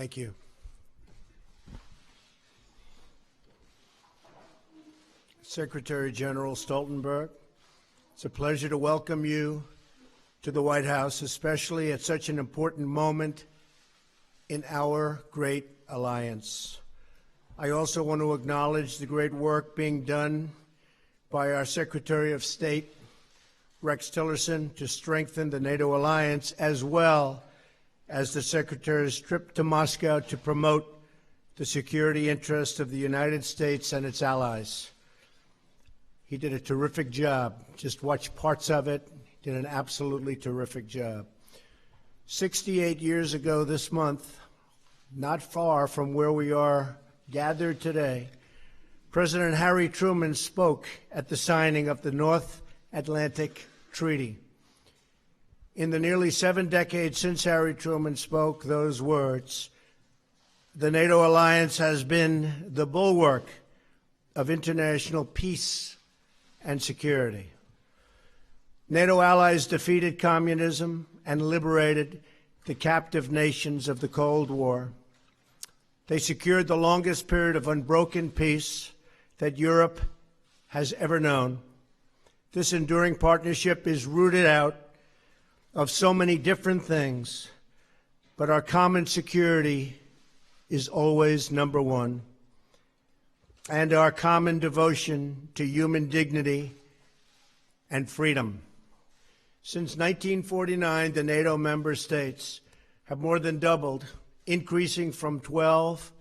Thank you. Secretary General Stoltenberg, it's a pleasure to welcome you to the White House, especially at such an important moment in our great alliance. I also want to acknowledge the great work being done by our Secretary of State, Rex Tillerson, to strengthen the NATO alliance, as well as the Secretary's trip to Moscow to promote the security interests of the United States and its allies. He did a terrific job. Just watch parts of it. He did an absolutely terrific job. 68 years ago this month, not far from where we are gathered today, President Harry Truman spoke at the signing of the North Atlantic Treaty. In the nearly 7 decades since Harry Truman spoke those words, the NATO alliance has been the bulwark of international peace and security. NATO allies defeated communism and liberated the captive nations of the Cold War. They secured the longest period of unbroken peace that Europe has ever known. This enduring partnership is rooted out of so many different things, but our common security is always number one, and our common devotion to human dignity and freedom. Since 1949, the NATO member states have more than doubled, increasing from 12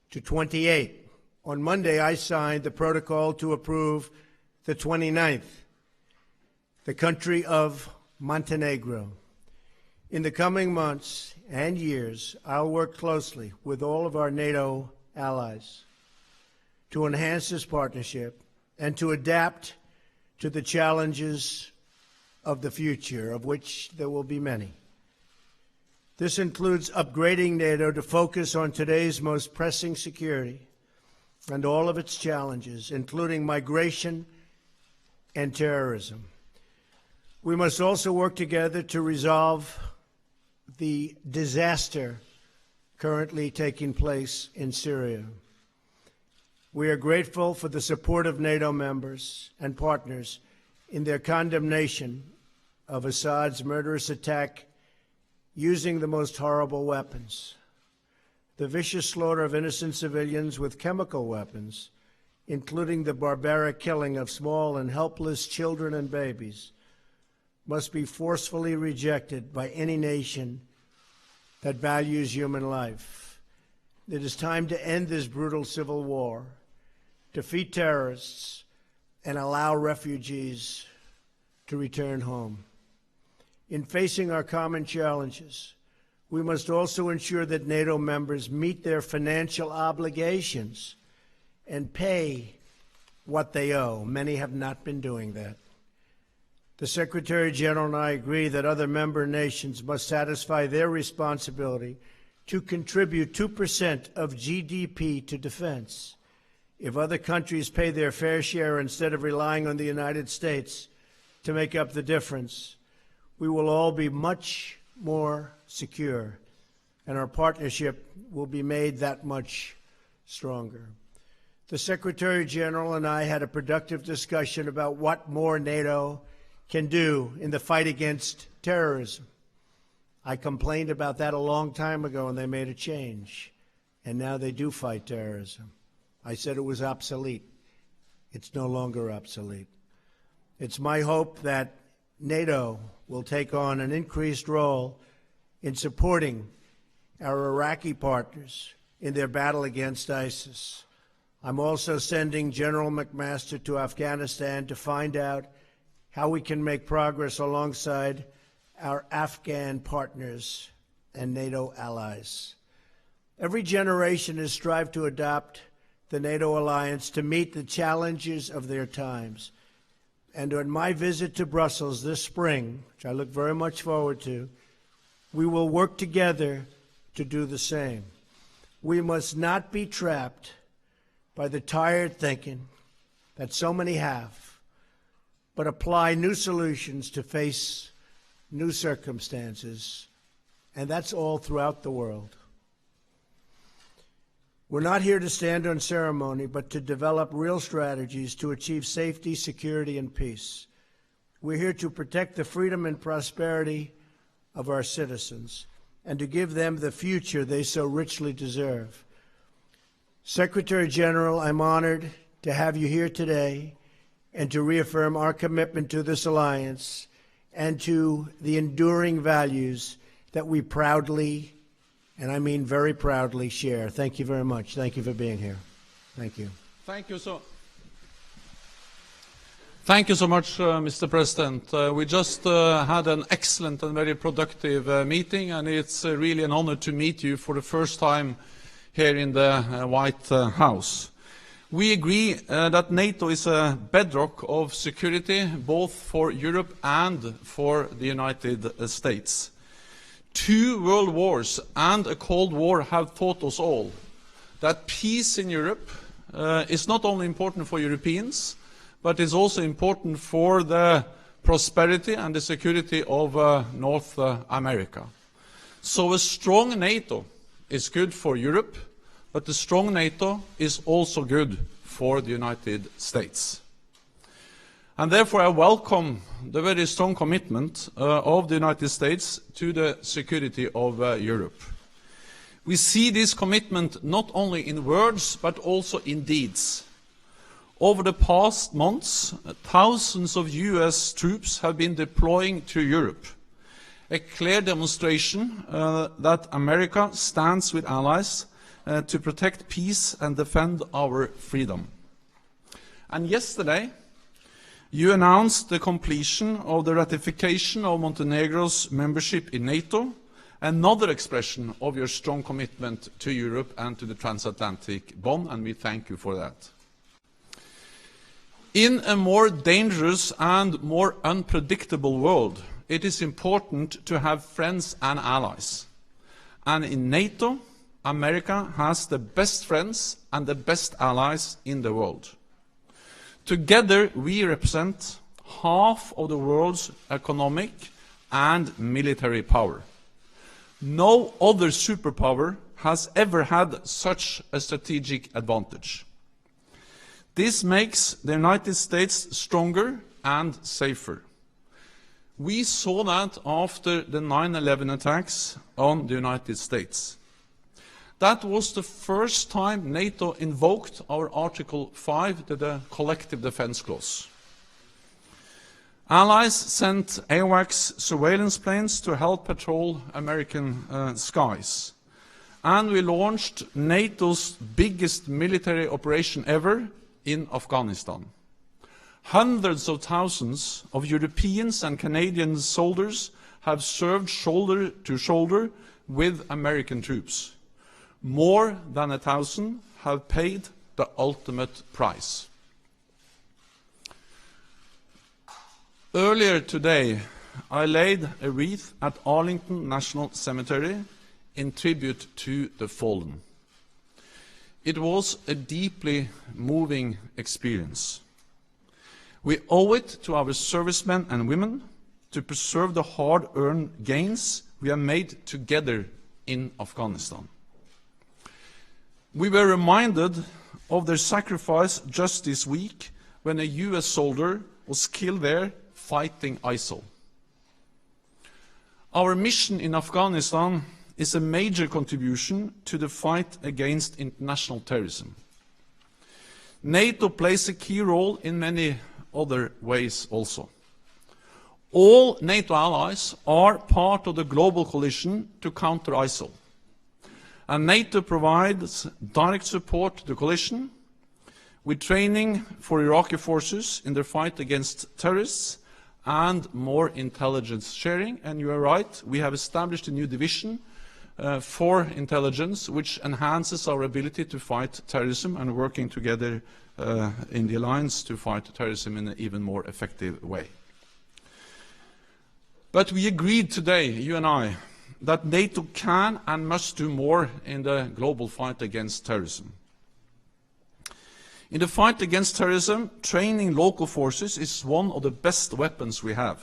to 28. On Monday, I signed the protocol to approve the 29th, the country of Montenegro. In the coming months and years, I'll work closely with all of our NATO allies to enhance this partnership and to adapt to the challenges of the future, of which there will be many. This includes upgrading NATO to focus on today's most pressing security and all of its challenges, including migration and terrorism. We must also work together to resolve the disaster currently taking place in Syria. We are grateful for the support of NATO members and partners in their condemnation of Assad's murderous attack using the most horrible weapons. The vicious slaughter of innocent civilians with chemical weapons, including the barbaric killing of small and helpless children and babies, must be forcefully rejected by any nation that values human life. It is time to end this brutal civil war, defeat terrorists, and allow refugees to return home. In facing our common challenges, we must also ensure that NATO members meet their financial obligations and pay what they owe. Many have not been doing that. The Secretary General and I agree that other member nations must satisfy their responsibility to contribute 2% of GDP to defense. If other countries pay their fair share instead of relying on the United States to make up the difference, we will all be much more secure, and our partnership will be made that much stronger. The Secretary General and I had a productive discussion about what more NATO can do in the fight against terrorism. I complained about that a long time ago, and they made a change, and now they do fight terrorism. I said it was obsolete. It's no longer obsolete. It's my hope that NATO will take on an increased role in supporting our Iraqi partners in their battle against ISIS. I'm also sending General McMaster to Afghanistan to find out how we can make progress alongside our Afghan partners and NATO allies. Every generation has strived to adopt the NATO alliance to meet the challenges of their times. And on my visit to Brussels this spring, which I look very much forward to, we will work together to do the same. We must not be trapped by the tired thinking that so many have, but apply new solutions to face new circumstances, and that's all throughout the world. We're not here to stand on ceremony, but to develop real strategies to achieve safety, security, and peace. We're here to protect the freedom and prosperity of our citizens and to give them the future they so richly deserve. Secretary General, I'm honored to have you here today and to reaffirm our commitment to this alliance and to the enduring values that we proudly, and I mean very proudly, share. Thank you very much. Thank you for being here. Thank you. Thank you so much, Mr. President. We just had an excellent and very productive meeting, and it's really an honor to meet you for the first time here in the White House. We agree that NATO is a bedrock of security, both for Europe and for the United States. 2 world wars and a Cold War have taught us all that peace in Europe is not only important for Europeans, but is also important for the prosperity and the security of North America. So a strong NATO is good for Europe, but a strong NATO is also good for the United States. And therefore I welcome the very strong commitment of the United States to the security of Europe. We see this commitment not only in words, but also in deeds. Over the past months, thousands of US troops have been deploying to Europe, a clear demonstration that America stands with allies to protect peace and defend our freedom. And yesterday, you announced the completion of the ratification of Montenegro's membership in NATO, another expression of your strong commitment to Europe and to the transatlantic bond, and we thank you for that. In a more dangerous and more unpredictable world, it is important to have friends and allies. And in NATO, America has the best friends and the best allies in the world. Together, we represent half of the world's economic and military power. No other superpower has ever had such a strategic advantage. This makes the United States stronger and safer. We saw that after the 9/11 attacks on the United States. That was the first time NATO invoked our Article 5, the Collective Defense Clause. Allies sent AWACS surveillance planes to help patrol American skies. And we launched NATO's biggest military operation ever in Afghanistan. Hundreds of thousands of Europeans and Canadian soldiers have served shoulder to shoulder with American troops. More than 1,000 have paid the ultimate price. Earlier today, I laid a wreath at Arlington National Cemetery in tribute to the fallen. It was a deeply moving experience. We owe it to our servicemen and women to preserve the hard-earned gains we have made together in Afghanistan. We were reminded of their sacrifice just this week when a US soldier was killed there fighting ISIL. Our mission in Afghanistan is a major contribution to the fight against international terrorism. NATO plays a key role in many other ways also. All NATO allies are part of the global coalition to counter ISIL. And NATO provides direct support to the coalition with training for Iraqi forces in their fight against terrorists and more intelligence sharing. And you are right, we have established a new division for intelligence which enhances our ability to fight terrorism and working together in the alliance to fight terrorism in an even more effective way. But we agreed today, you and I, that NATO can and must do more in the global fight against terrorism. In the fight against terrorism, training local forces is one of the best weapons we have.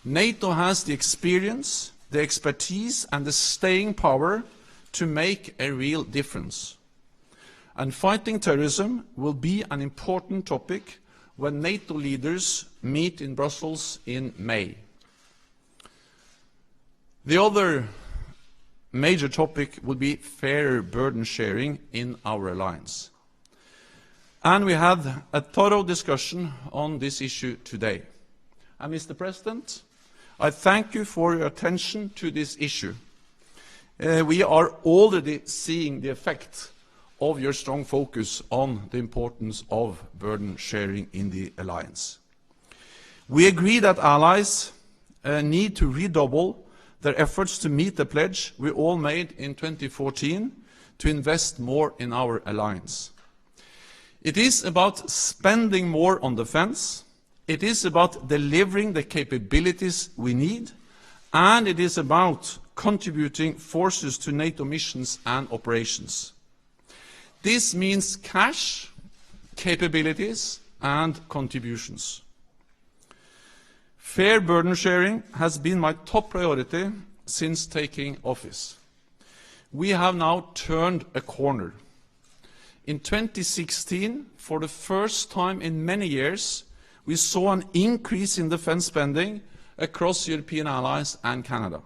NATO has the experience, the expertise and the staying power to make a real difference. And fighting terrorism will be an important topic when NATO leaders meet in Brussels in May. The other major topic will be fairer burden sharing in our alliance. And we had a thorough discussion on this issue today. And Mr. President, I thank you for your attention to this issue. We are already seeing the effect of your strong focus on the importance of burden sharing in the alliance. We agree that allies need to redouble their efforts to meet the pledge we all made in 2014 to invest more in our alliance. It is about spending more on defense, it is about delivering the capabilities we need, and it is about contributing forces to NATO missions and operations. This means cash, capabilities, and contributions. Fair burden sharing has been my top priority since taking office. We have now turned a corner. In 2016, for the first time in many years, we saw an increase in defense spending across European allies and Canada.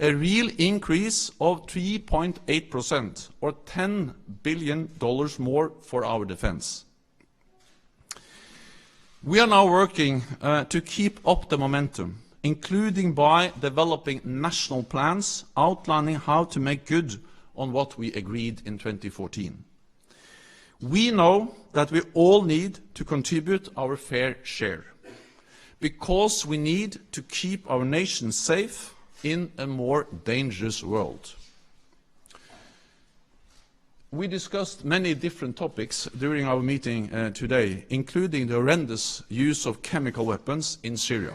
A real increase of 3.8%, or $10 billion more for our defense. We are now working to keep up the momentum, including by developing national plans outlining how to make good on what we agreed in 2014. We know that we all need to contribute our fair share, because we need to keep our nation safe in a more dangerous world. We discussed many different topics during our meeting today, including the horrendous use of chemical weapons in Syria.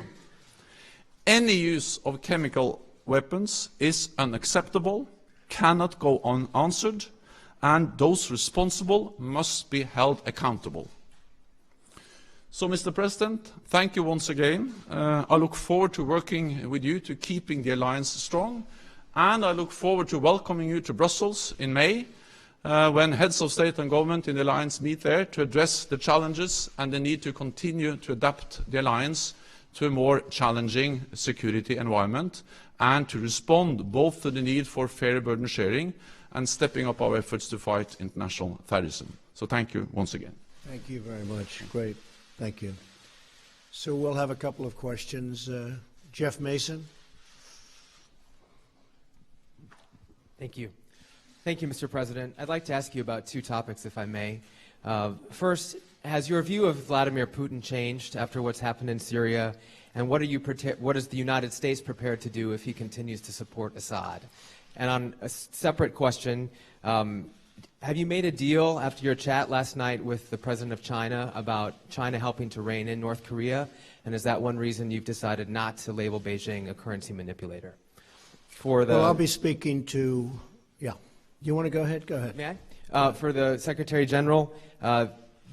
Any use of chemical weapons is unacceptable, cannot go unanswered, and those responsible must be held accountable. So, Mr. President, thank you once again. I look forward to working with you to keeping the alliance strong, and I look forward to welcoming you to Brussels in May, when heads of state and government in the alliance meet there to address the challenges and the need to continue to adapt the alliance to a more challenging security environment, and to respond both to the need for fair burden sharing and stepping up our efforts to fight international terrorism. So thank you once again. Thank you very much. Great. Thank you. So we'll have a couple of questions. Jeff Mason. Thank you. Thank you, Mr. President. I'd like to ask you about two topics, if I may. First, has your view of Vladimir Putin changed after what's happened in Syria? And what is the United States prepared to do if he continues to support Assad? And on a separate question, have you made a deal after your chat last night with the President of China about China helping to rein in North Korea? And is that one reason you've decided not to label Beijing a currency manipulator? Well, I'll be speaking to, yeah. You want to go ahead? Go ahead. May I? For the Secretary General,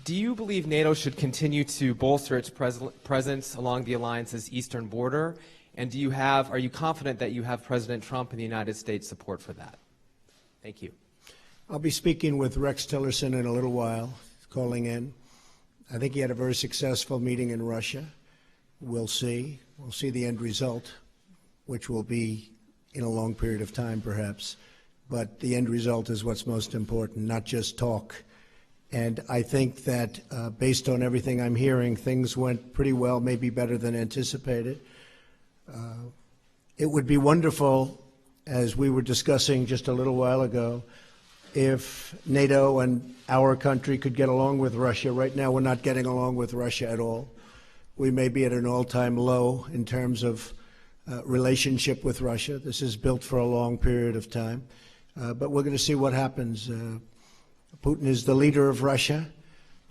do you believe NATO should continue to bolster its presence along the alliance's eastern border? And are you confident that you have President Trump and the United States support for that? Thank you. I'll be speaking with Rex Tillerson in a little while, calling in. I think he had a very successful meeting in Russia. We'll see. We'll see the end result, which will be in a long period of time, perhaps. But the end result is what's most important, not just talk. And I think that based on everything I'm hearing, things went pretty well, maybe better than anticipated. It would be wonderful, as we were discussing just a little while ago, if NATO and our country could get along with Russia. Right now, we're not getting along with Russia at all. We may be at an all-time low in terms of relationship with Russia. This is built for a long period of time. But we're going to see what happens. Putin is the leader of Russia.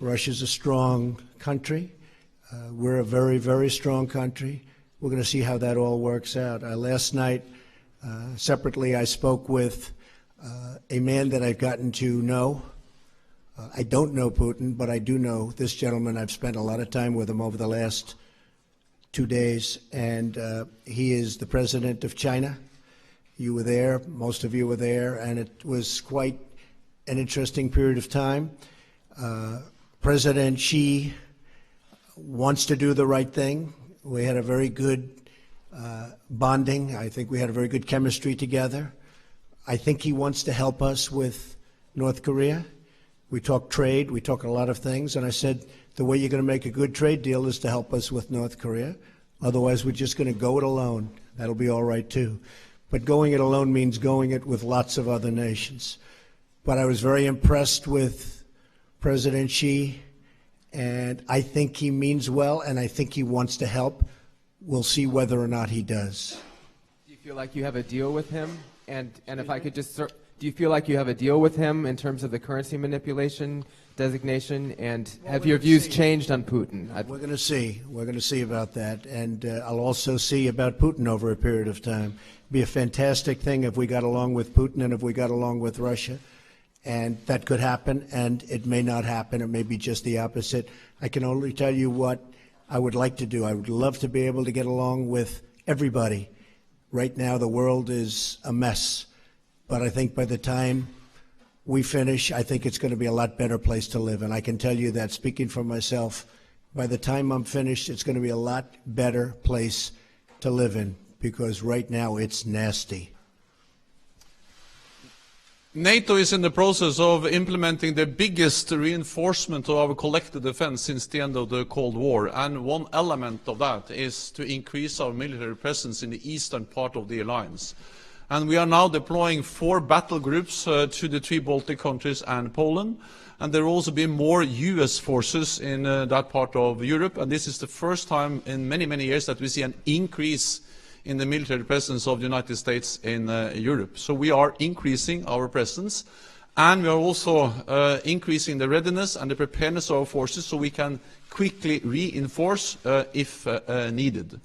Russia's a strong country. We're a very, very strong country. We're going to see how that all works out. Last night, separately, I spoke with a man that I've gotten to know. I don't know Putin, but I do know this gentleman. I've spent a lot of time with him over the last 2 days, and he is the president of China. You were there, most of you were there, and it was quite an interesting period of time. President Xi wants to do the right thing. We had a very good bonding. I think we had a very good chemistry together. I think he wants to help us with North Korea. We talk trade, we talk a lot of things, and I said the way you're going to make a good trade deal is to help us with North Korea. Otherwise, we're just going to go it alone. That'll be all right, too. But going it alone means going it with lots of other nations. But I was very impressed with President Xi, and I think he means well, and I think he wants to help. We'll see whether or not he does. Do you feel like you have a deal with him? And if I could just, do you feel like you have a deal with him in terms of the currency manipulation designation? And have your views changed on Putin? We're going to see. We're going to see about that. And I'll also see about Putin over a period of time. It'd be a fantastic thing if we got along with Putin and if we got along with Russia. And that could happen, and it may not happen. It may be just the opposite. I can only tell you what I would like to do. I would love to be able to get along with everybody. Right now, the world is a mess. But I think by the time we finish, I think it's going to be a lot better place to live. And I can tell you that, speaking for myself, by the time I'm finished, it's going to be a lot better place to live in, because right now it's nasty. NATO is in the process of implementing the biggest reinforcement of our collective defense since the end of the Cold War, and one element of that is to increase our military presence in the eastern part of the alliance. And we are now deploying 4 battle groups to the 3 Baltic countries and Poland, and there will also be more US forces in that part of Europe, and this is the first time in many, many years that we see an increase in the military presence of the United States in Europe. So we are increasing our presence, and we are also increasing the readiness and the preparedness of our forces so we can quickly reinforce if needed.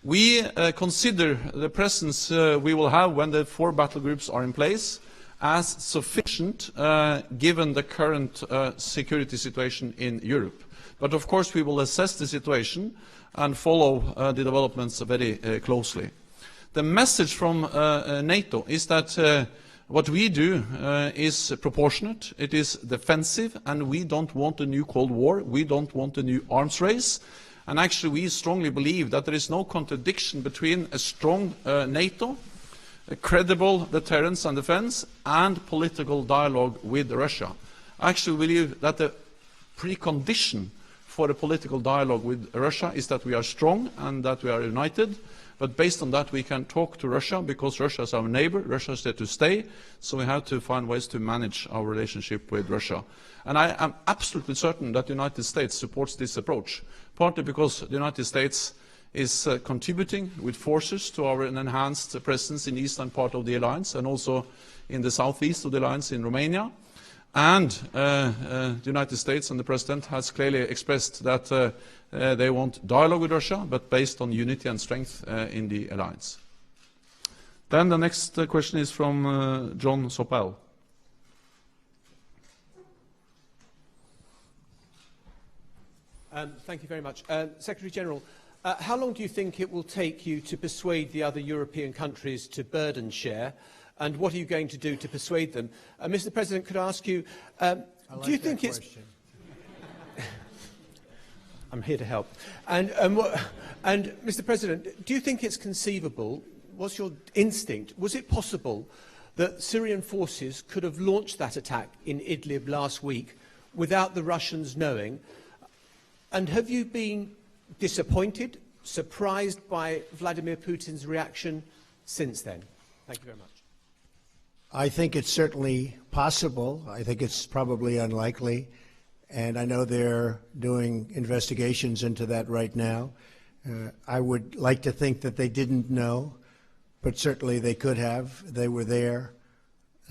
We consider the presence we will have when the 4 battle groups are in place as sufficient given the current security situation in Europe. But of course we will assess the situation and follow the developments very closely. The message from NATO is that what we do is proportionate, it is defensive, and we don't want a new Cold War, we don't want a new arms race. And actually we strongly believe that there is no contradiction between a strong NATO, a credible deterrence and defense, and political dialogue with Russia. I actually believe that the precondition for a political dialogue with Russia is that we are strong and that we are united. But based on that, we can talk to Russia because Russia is our neighbor, Russia is there to stay, so we have to find ways to manage our relationship with Russia. And I am absolutely certain that the United States supports this approach, partly because the United States is contributing with forces to our enhanced presence in the eastern part of the alliance and also in the southeast of the alliance in Romania. And the United States and the President has clearly expressed that they want dialogue with Russia, but based on unity and strength in the alliance. Then the next question is from John Sopel. Thank you very much. Secretary General, how long do you think it will take you to persuade the other European countries to burden share? And what are you going to do to persuade them? Mr. President, could I ask you, do you think it's... I'm here to help. And Mr. President, do you think it's conceivable, what's your instinct, was it possible that Syrian forces could have launched that attack in Idlib last week without the Russians knowing? And have you been disappointed, surprised by Vladimir Putin's reaction since then? Thank you very much. I think it's certainly possible. I think it's probably unlikely. And I know they're doing investigations into that right now. I would like to think that they didn't know, but certainly they could have. They were there.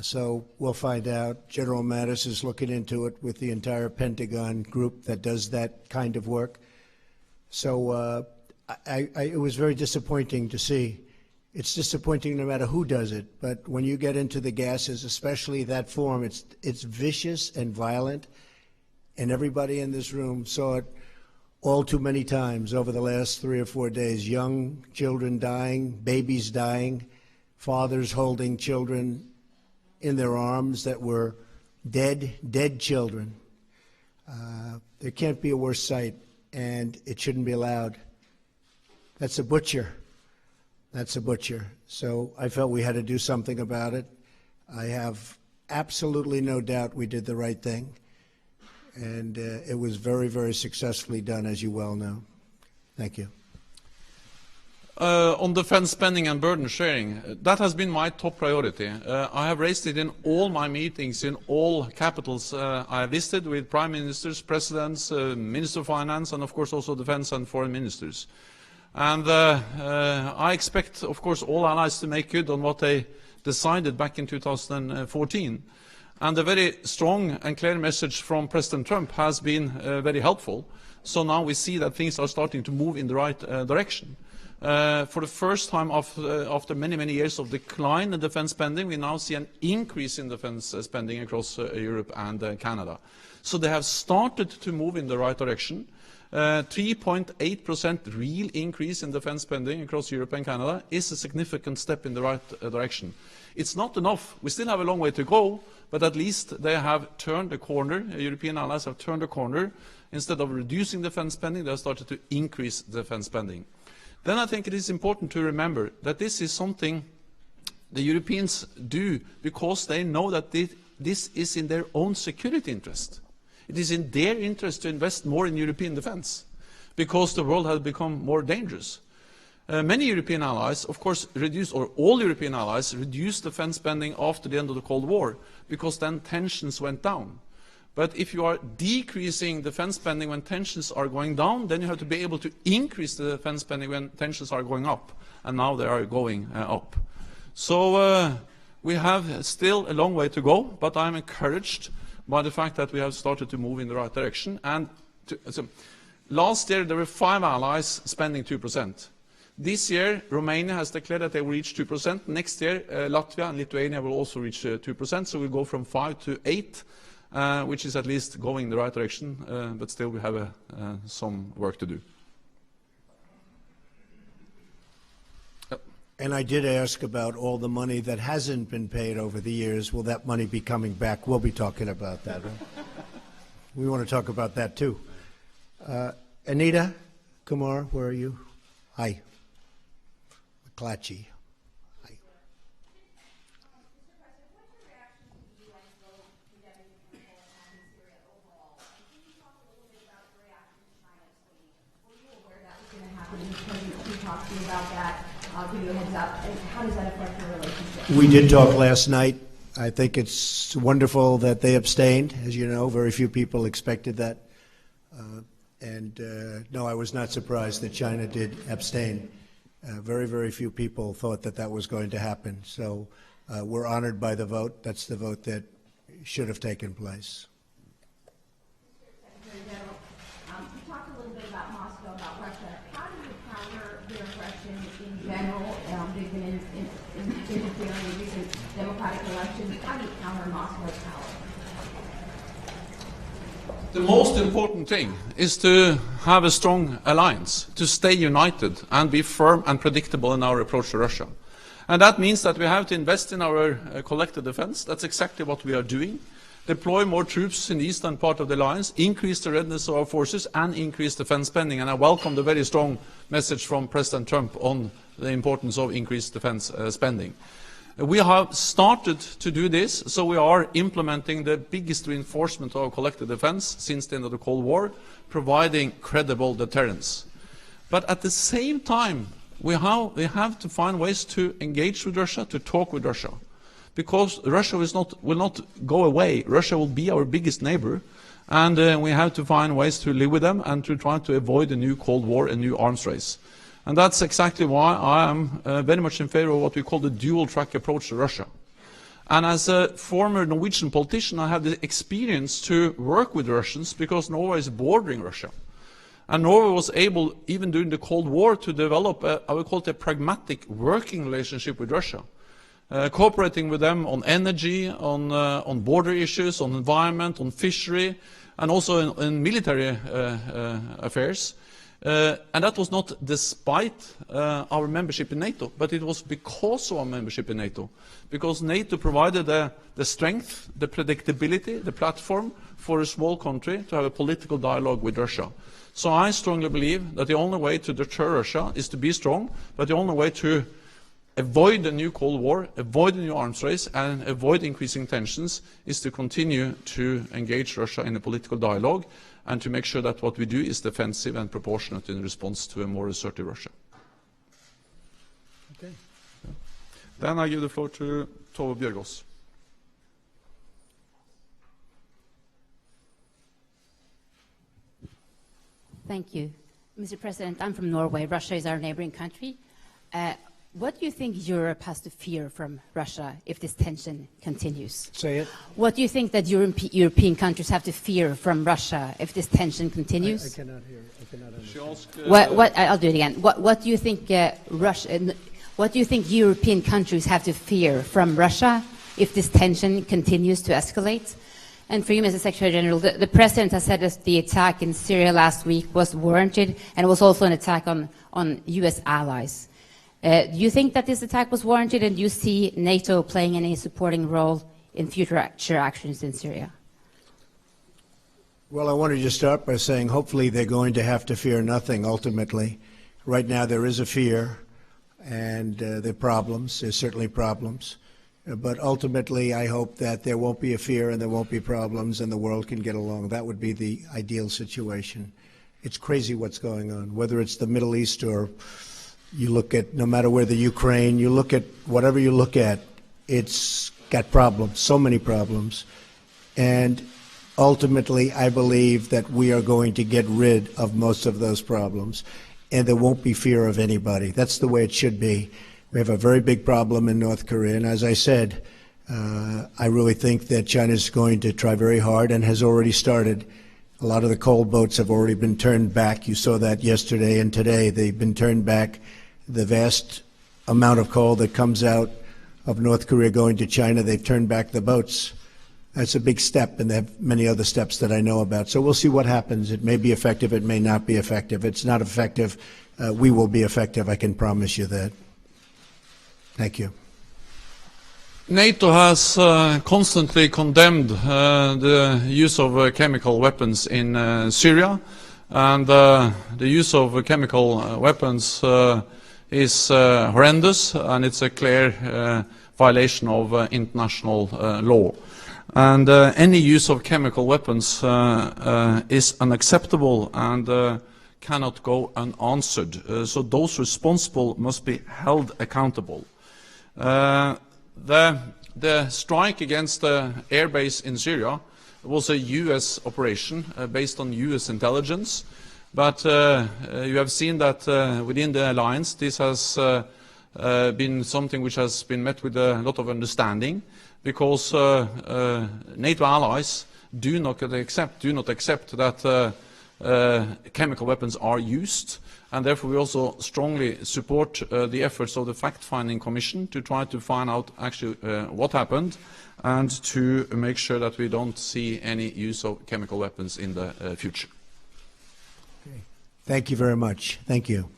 So we'll find out. General Mattis is looking into it with the entire Pentagon group that does that kind of work. So it was very disappointing to see. It's disappointing no matter who does it, but when you get into the gases, especially that form, it's vicious and violent, and everybody in this room saw it all too many times over the last 3 or 4 days. Young children dying, babies dying, fathers holding children in their arms that were dead children. There can't be a worse sight, and it shouldn't be allowed. That's a butcher. That's a butcher. So I felt we had to do something about it. I have absolutely no doubt we did the right thing, and it was very, very successfully done, as you well know. Thank you. On defense spending and burden sharing, that has been my top priority. I have raised it in all my meetings in all capitals I have listed with prime ministers, presidents, minister of finance, and of course also defense and foreign ministers. And I expect, of course, all allies to make good on what they decided back in 2014. And the very strong and clear message from President Trump has been very helpful. So now we see that things are starting to move in the right direction. For the first time after many, many years of decline in defense spending, we now see an increase in defense spending across Europe and Canada. So they have started to move in the right direction. 3.8% real increase in defense spending across Europe and Canada is a significant step in the right direction. It's not enough. We still have a long way to go, but at least they have turned the corner. European allies have turned the corner. Instead of reducing defense spending, they have started to increase defense spending. Then I think it is important to remember that this is something the Europeans do because they know that this is in their own security interest. It is in their interest to invest more in European defense because the world has become more dangerous. Many European allies, of course, or all European allies, reduced defense spending after the end of the Cold War because then tensions went down. But if you are decreasing defense spending when tensions are going down, then you have to be able to increase the defense spending when tensions are going up. And now they are going up. So we have still a long way to go, but I'm encouraged by the fact that we have started to move in the right direction. And last year there were 5 allies spending 2%. This year Romania has declared that they will reach 2%. Next year Latvia and Lithuania will also reach 2%. So we'll go from 5 to 8. Which is at least going in the right direction, but still we have some work to do. And I did ask about all the money that hasn't been paid over the years. Will that money be coming back? We'll be talking about that. Right? We want to talk about that too. Anita Kumar, where are you? Hi. McClatchy. About that, give you a heads up, and how does that affect your relationship? We did talk last night. I think it's wonderful that they abstained. As you know, very few people expected that. No, I was not surprised that China did abstain. Very, very few people thought that that was going to happen. So we're honored by the vote. That's the vote that should have taken place. Secretary General, you talked a little bit about Moscow, about Russia. How do you counter their aggression in general? They've been interfering in recent democratic elections. How do you counter Moscow's power? The most important thing is to have a strong alliance, to stay united and be firm and predictable in our approach to Russia. And that means that we have to invest in our collective defense. That's exactly what we are doing. Deploy more troops in the eastern part of the alliance, increase the readiness of our forces, and increase defense spending. And I welcome the very strong message from President Trump on the importance of increased defense spending. We have started to do this, so we are implementing the biggest reinforcement of our collective defense since the end of the Cold War, providing credible deterrence. But at the same time, we have to find ways to engage with Russia, to talk with Russia. Because Russia will not go away. Russia will be our biggest neighbor, and we have to find ways to live with them and to try to avoid a new Cold War, a new arms race. And that's exactly why I am very much in favor of what we call the dual-track approach to Russia. And as a former Norwegian politician, I have the experience to work with Russians because Norway is bordering Russia. And Norway was able, even during the Cold War, to develop, I would call it a pragmatic working relationship with Russia. Cooperating with them on energy, on border issues, on environment, on fishery, and also in military affairs. And that was not despite our membership in NATO, but it was because of our membership in NATO. Because NATO provided the strength, the predictability, the platform for a small country to have a political dialogue with Russia. So I strongly believe that the only way to deter Russia is to be strong, but the only way to avoid a new Cold War, avoid a new arms race, and avoid increasing tensions is to continue to engage Russia in a political dialogue and to make sure that what we do is defensive and proportionate in response to a more assertive Russia. Okay. Then I give the floor to Tove Bjørgaas. Thank you. Mr. President, I'm from Norway. Russia is our neighboring country. What do you think Europe has to fear from Russia if this tension continues? Say it. What do you think that European countries have to fear from Russia if this tension continues? I cannot hear. I cannot understand. I'll do it again. What do you think what do you think European countries have to fear from Russia if this tension continues to escalate? And for you, Mr. Secretary General, the President has said that the attack in Syria last week was warranted, and it was also an attack on U.S. allies. Do you think that this attack was warranted, and do you see NATO playing any supporting role in future actions in Syria? Well, I wanted to start by saying hopefully they're going to have to fear nothing ultimately. Right now there is a fear, and there are problems. There's certainly problems. But ultimately I hope that there won't be a fear and there won't be problems and the world can get along. That would be the ideal situation. It's crazy what's going on, whether it's the Middle East or you look at, no matter where the Ukraine, you look at whatever you look at, it's got problems, so many problems. And ultimately, I believe that we are going to get rid of most of those problems, and there won't be fear of anybody. That's the way it should be. We have a very big problem in North Korea, and as I said, I really think that China is going to try very hard and has already started. A lot of the coal boats have already been turned back. You saw that yesterday and today. They've been turned back. The vast amount of coal that comes out of North Korea going to China, they've turned back the boats. That's a big step, and they have many other steps that I know about. So we'll see what happens. It may be effective. It may not be effective. If it's not effective, we will be effective. I can promise you that. Thank you. NATO has constantly condemned the use of chemical weapons in Syria, and the use of chemical weapons is horrendous, and it's a clear violation of international law. And any use of chemical weapons is unacceptable and cannot go unanswered. So those responsible must be held accountable. The strike against the air base in Syria was a U.S. operation based on U.S. intelligence, but you have seen that within the alliance this has been something which has been met with a lot of understanding, because NATO allies do not accept that chemical weapons are used. And therefore we also strongly support the efforts of the Fact-Finding Commission to try to find out actually what happened and to make sure that we don't see any use of chemical weapons in the future. Okay. Thank you very much. Thank you.